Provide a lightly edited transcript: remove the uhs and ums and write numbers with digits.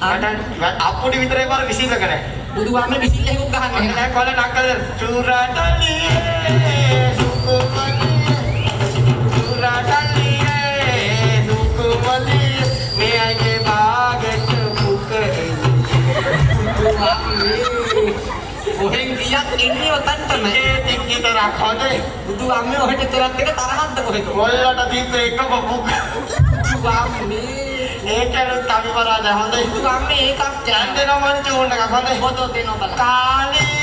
අප්පුඩි විතරේ පාර විසිල්ල කරේ. බුදුහාමේ විසිල්ල හිමුක් ගහන්නේ. නෑ කොල නක්කල චුරාටලියේ සුකුමලි මේ අයගේ භාගෙට මුක ඔහෙන් ගියක් ඉන්නේ ඔතනටම. ඒ තික්කිතරක් හොඳේ. බුදුහාමේ ඔහෙට තරත් එක තරහක්ද කොහෙද? කොල්ලට දීප එක බබුක්. බුදුහාමේ ඒකලුත් අපි වරාද හොඳයි. බුදුහාමේ ඒකක් දැන් දෙනවා මං චෝන් එකක් හොඳයි. පොතෝ දෙනවා බලන්න. කාලේ